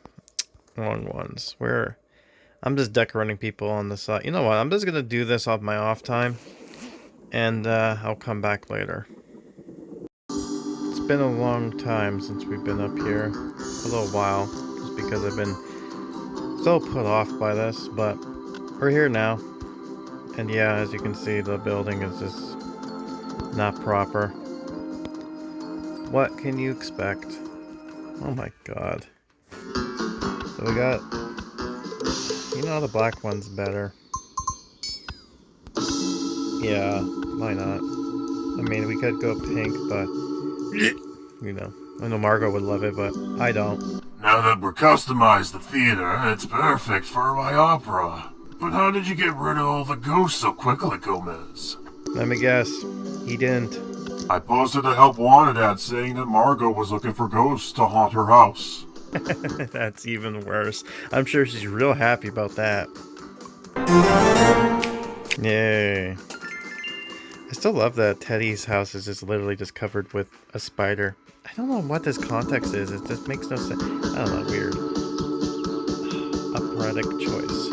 wrong ones. I'm just decorating people on the side. You know what? I'm just going to do this off my off time. And I'll come back later. It's been a long time since we've been up here. A little while. Just because I've been so put off by this. But we're here now. And yeah, as you can see, the building is just not proper. What can you expect? Oh my god. So we got... You know, the black one's better. Yeah, why not? I mean, we could go pink, but... You know, I know Margot would love it, but I don't. Now that we're customized the theater, it's perfect for my opera. But how did you get rid of all the ghosts so quickly, Gomez? Let me guess. He didn't. I posted a help wanted ad saying that Margot was looking for ghosts to haunt her house. That's even worse. I'm sure she's real happy about that. Yay. I still love that Teddy's house is just literally just covered with a spider. I don't know what this context is. It just makes no sense. I don't know, weird. Operatic choice.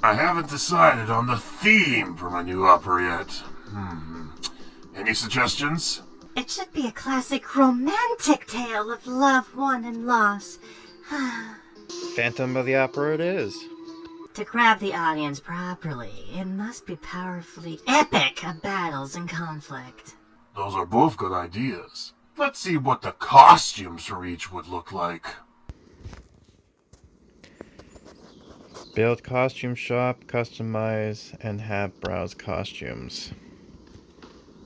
I haven't decided on the theme for my new opera yet. Any suggestions? It should be a classic romantic tale of love won and loss. Phantom of the Opera it is. To grab the audience properly, it must be powerfully epic of battles and conflict. Those are both good ideas. Let's see what the costumes for each would look like. Build costume shop, customize, and have browse costumes.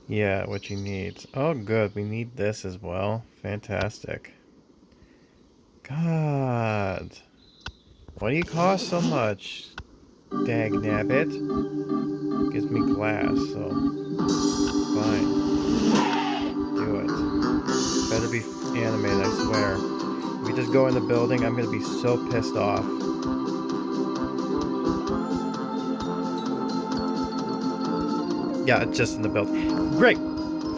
Yeah, what you need. Oh good, we need this as well. Fantastic. God. Why do you cost so much? Dag nabbit. Gives me glass, so fine. Do it. Better be animated, I swear. If we just go in the building, I'm gonna be so pissed off. Yeah, it's just in the building. Great!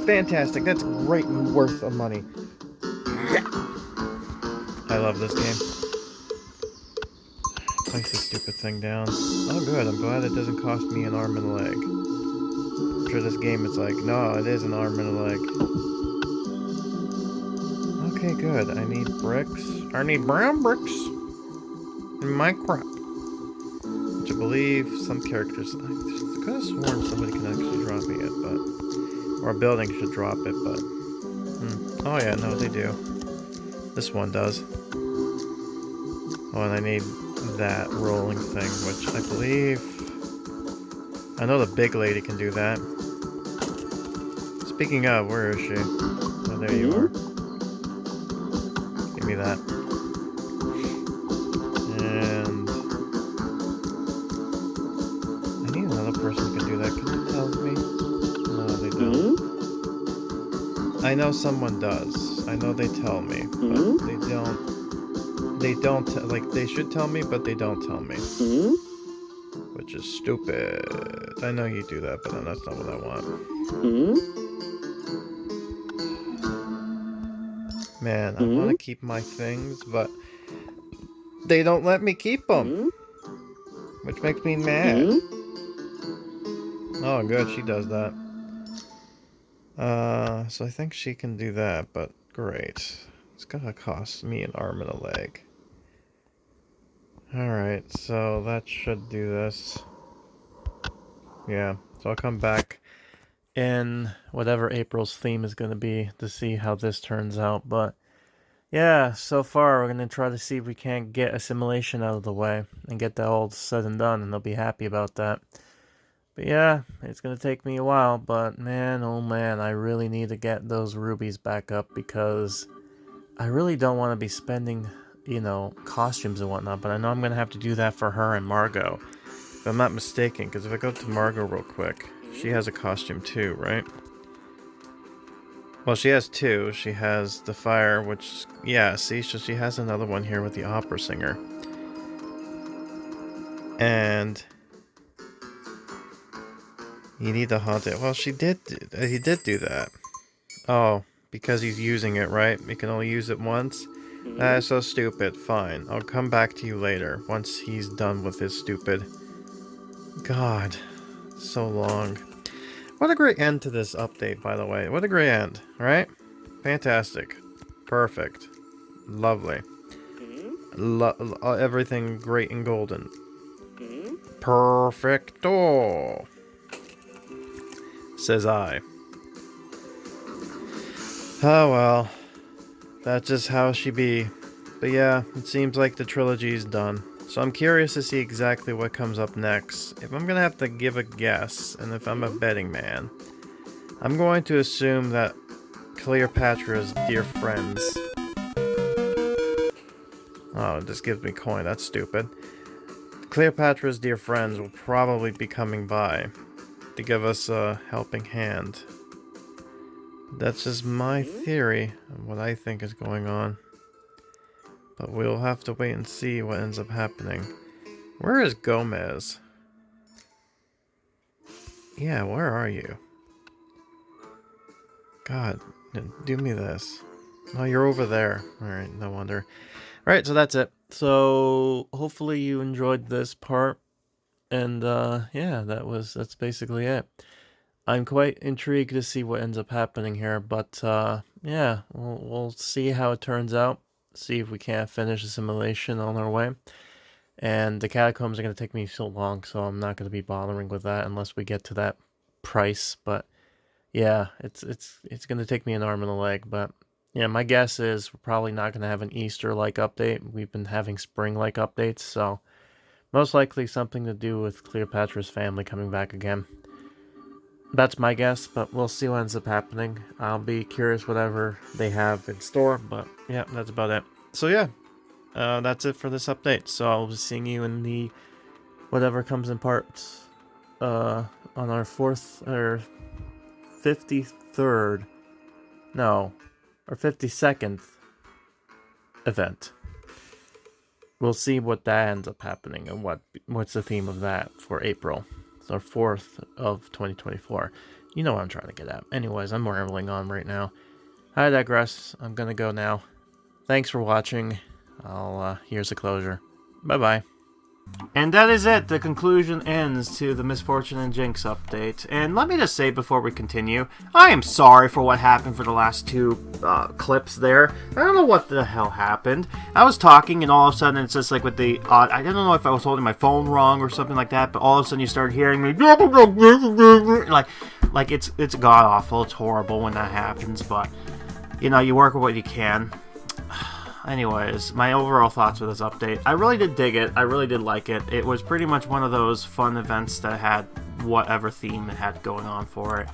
Fantastic, that's great and worth of money. I love this game. Place this stupid thing down. Oh good, I'm glad it doesn't cost me an arm and a leg. I'm sure this game is like, no, it is an arm and a leg. Okay, good. I need bricks. I need brown bricks in my crop. Which I believe some characters... I could have sworn somebody can actually drop me it, but... Or a building should drop it, but... Oh yeah, no, they do. This one does. Oh, and I need that rolling thing, which I believe... I know the big lady can do that. Speaking of, where is she? Oh, there you are. Give me that. And... I need another that. Can you tell me? No, they don't. I know someone does. I know they tell me, but they don't. They don't, like, they should tell me, but they don't tell me. Which is stupid. I know you do that, but that's not what I want. Man, I want to keep my things, but they don't let me keep them. Which makes me mad. Oh, good, she does that. So I think she can do that, but great. It's gonna cost me an arm and a leg. Alright, so that should do this. Yeah, so I'll come back in whatever April's theme is gonna be to see how this turns out, but yeah, so far we're gonna try to see if we can't get assimilation out of the way and get that all said and done, and they'll be happy about that. But yeah, it's gonna take me a while, but man, oh man, I really need to get those rubies back up because I really don't want to be spending, you know, costumes and whatnot, but I know I'm gonna have to do that for her and Margot. If I'm not mistaken, because if I go to Margot real quick, she has a costume too, right? Well, she has two. She has the fire, which, yeah, see, so she has another one here with the opera singer. And you need the haunted. Well, he did do that. Oh, because he's using it, right? He can only use it once? That is so stupid. Fine, I'll come back to you later, once he's done with his stupid... God, so long. What a great end to this update, by the way. What a great end, right? Fantastic. Perfect. Lovely. Everything great and golden. Perfecto. Says I. Oh well. That's just how she be. But yeah, it seems like the trilogy's done. So I'm curious to see exactly what comes up next. If I'm gonna have to give a guess, and if I'm a betting man, I'm going to assume that Cleopatra's dear friends... Oh, it just gives me coin, that's stupid. Cleopatra's dear friends will probably be coming by to give us a helping hand. That's just my theory of what I think is going on. But we'll have to wait and see what ends up happening. Where is Gomez? Yeah, where are you? God, do me this. Oh, you're over there. Alright, no wonder. Alright, so that's it. So, hopefully you enjoyed this part. And, yeah, that's basically it. I'm quite intrigued to see what ends up happening here. But, yeah, we'll see how it turns out. See if we can't finish assimilation on our way. And the catacombs are going to take me so long, so I'm not going to be bothering with that unless we get to that price. But yeah, it's going to take me an arm and a leg. But yeah, my guess is we're probably not going to have an Easter-like update. We've been having spring-like updates, so most likely something to do with Cleopatra's family coming back again. That's my guess, but we'll see what ends up happening. I'll be curious whatever they have in store, but yeah, that's about it. So yeah, that's it for this update. So I'll be seeing you in the whatever comes in parts on our 53rd, no, or 52nd event. We'll see what that ends up happening and what's the theme of that for April. It's our 4th of 2024. You know what I'm trying to get at. Anyways, I'm rambling on right now. I digress. I'm gonna go now. Thanks for watching. Here's the closure. Bye-bye. And that is it. The conclusion ends to the Misfortune Jinx update. And let me just say before we continue, I am sorry for what happened for the last two clips there. I don't know what the hell happened. I was talking and all of a sudden it's just like with the I don't know if I was holding my phone wrong or something like that, but all of a sudden you start hearing me like it's god awful. It's horrible when that happens, but you know, you work with what you can. Anyways, my overall thoughts with this update. I really did dig it. I really did like it. It was pretty much one of those fun events that had whatever theme it had going on for it.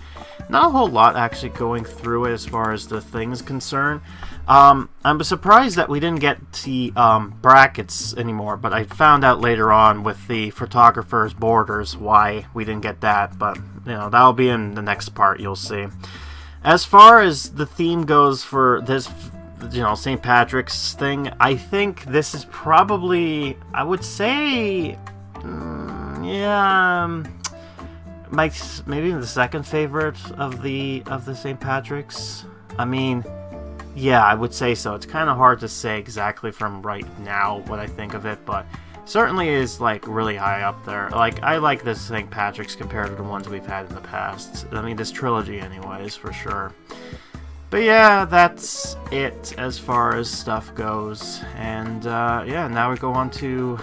Not a whole lot actually going through it as far as the things concerned. I'm surprised that we didn't get the brackets anymore, but I found out later on with the photographer's borders why we didn't get that, but you know, that'll be in the next part, you'll see. As far as the theme goes for this, you know, St. Patrick's thing, I think this is probably, I would say, maybe the second favorite of the St. Patrick's. I mean, yeah, I would say so. It's kind of hard to say exactly from right now what I think of it, but certainly is like really high up there. Like, I like this St. Patrick's compared to the ones we've had in the past. I mean, this trilogy anyways, for sure. But yeah, that's it as far as stuff goes. And yeah, now we go on to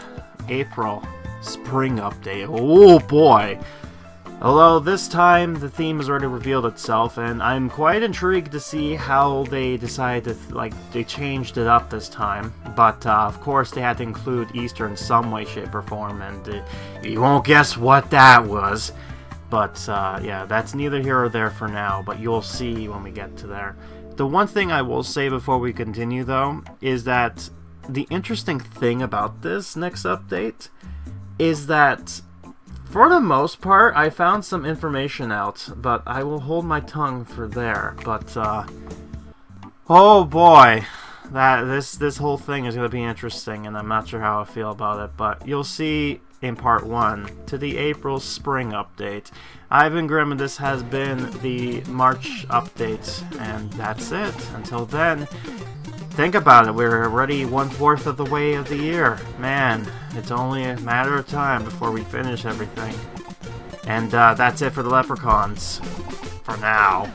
April. Spring update. Oh boy! Although this time the theme has already revealed itself, and I'm quite intrigued to see how they decided to, they changed it up this time. But of course they had to include Easter in some way, shape, or form, and you won't guess what that was. But yeah, that's neither here or there for now, but you'll see when we get to there. The one thing I will say before we continue, though, is that the interesting thing about this next update is that, for the most part, I found some information out, but I will hold my tongue for there. But, oh boy, this whole thing is going to be interesting, and I'm not sure how I feel about it, but you'll see in part 1 to the April Spring update. I've been Grim, and this has been the March update, and that's it. Until then, think about it, we're already 1/4 of the way of the year. Man, it's only a matter of time before we finish everything. And that's it for the Leprechauns. For now.